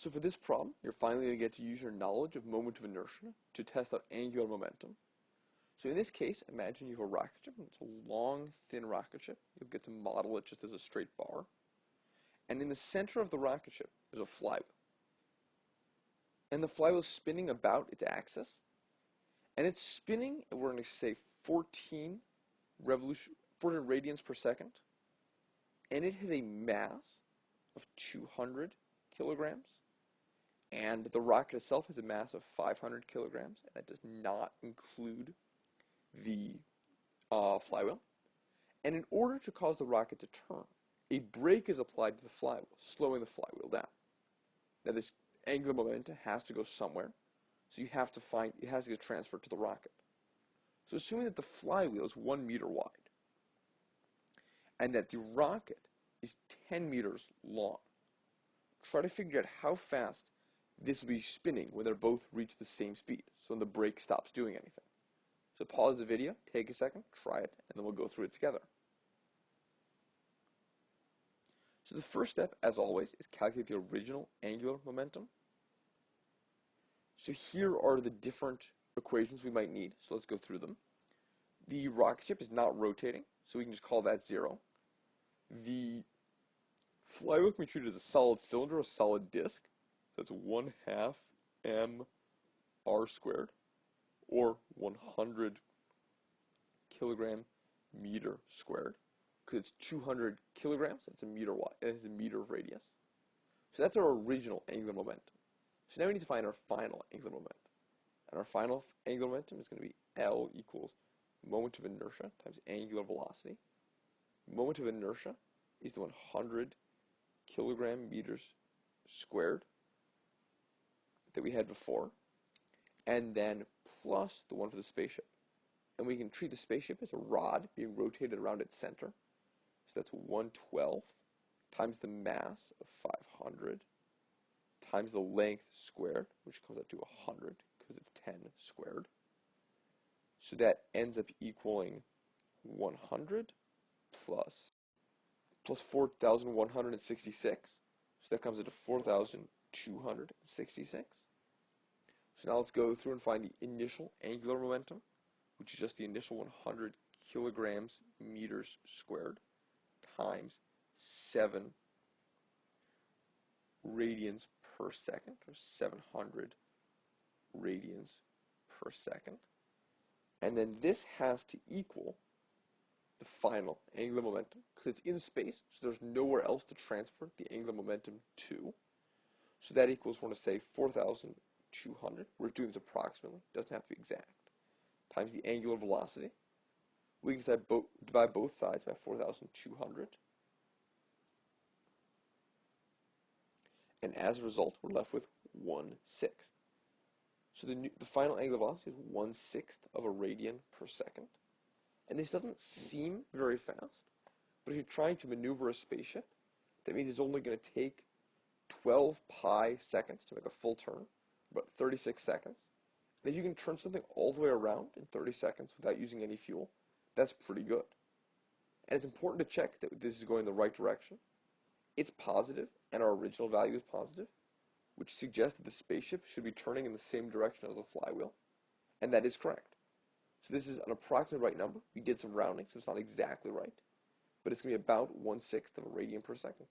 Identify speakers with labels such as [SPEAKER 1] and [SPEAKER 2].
[SPEAKER 1] So for this problem, you're finally going to get to use your knowledge of moment of inertia to test out angular momentum. So in this case, imagine you have a rocket ship, and it's a long, thin rocket ship. You'll get to model it just as a straight bar. And in the center of the rocket ship is a flywheel. And the flywheel is spinning about its axis. And it's spinning, we're going to say 14 radians per second. And it has a mass of 200 kilograms. And the rocket itself has a mass of 500 kilograms. And that does not include the flywheel. And in order to cause the rocket to turn, a brake is applied to the flywheel, slowing the flywheel down. Now this angular momentum has to go somewhere, so it has to get transferred to the rocket. So assuming that the flywheel is 1 meter wide, and that the rocket is 10 meters long, try to figure out how fast this will be spinning when they both reach the same speed, so when the brake stops doing anything. So pause the video, take a second, try it, and then we'll go through it together. So the first step, as always, is calculate the original angular momentum. So here are the different equations we might need, so let's go through them. The rocket ship is not rotating, so we can just call that 0. The flywheel can be treated as a solid cylinder, a solid disk, so that's 1/2 mr squared, or 100 kilogram meter squared, because it's 200 kilograms, that's a meter wide, and it has a meter of radius. So that's our original angular momentum. So now we need to find our final angular momentum. And our final angular momentum is going to be L equals moment of inertia times angular velocity. Moment of inertia is the 100 kilogram meters squared that we had before, and then plus the one for the spaceship. And we can treat the spaceship as a rod being rotated around its center. So that's 1/12 times the mass of 500 times the length squared, which comes out to 100 because it's 10 squared. So that ends up equaling 100 plus 4,166. So that comes into 4,266. So now let's go through and find the initial angular momentum, which is just the initial 100 kilograms meters squared times 7 radians per second, or 700 radians per second. And then this has to equal the final angular momentum, because it's in space, so there's nowhere else to transfer the angular momentum to. So that equals, we're going to say 4,200. We're doing this approximately, it doesn't have to be exact, times the angular velocity. We can divide both sides by 4,200. And as a result, we're left with 1/6. So the final angular velocity is 1/6 of a radian per second. And this doesn't seem very fast, but if you're trying to maneuver a spaceship, that means it's only going to take 12 pi seconds to make a full turn, about 36 seconds. And if you can turn something all the way around in 30 seconds without using any fuel, that's pretty good. And it's important to check that this is going the right direction. It's positive, and our original value is positive, which suggests that the spaceship should be turning in the same direction as the flywheel, and that is correct. So this is an approximate right number. We did some rounding, so it's not exactly right, but it's going to be about 1/6 of a radian per second.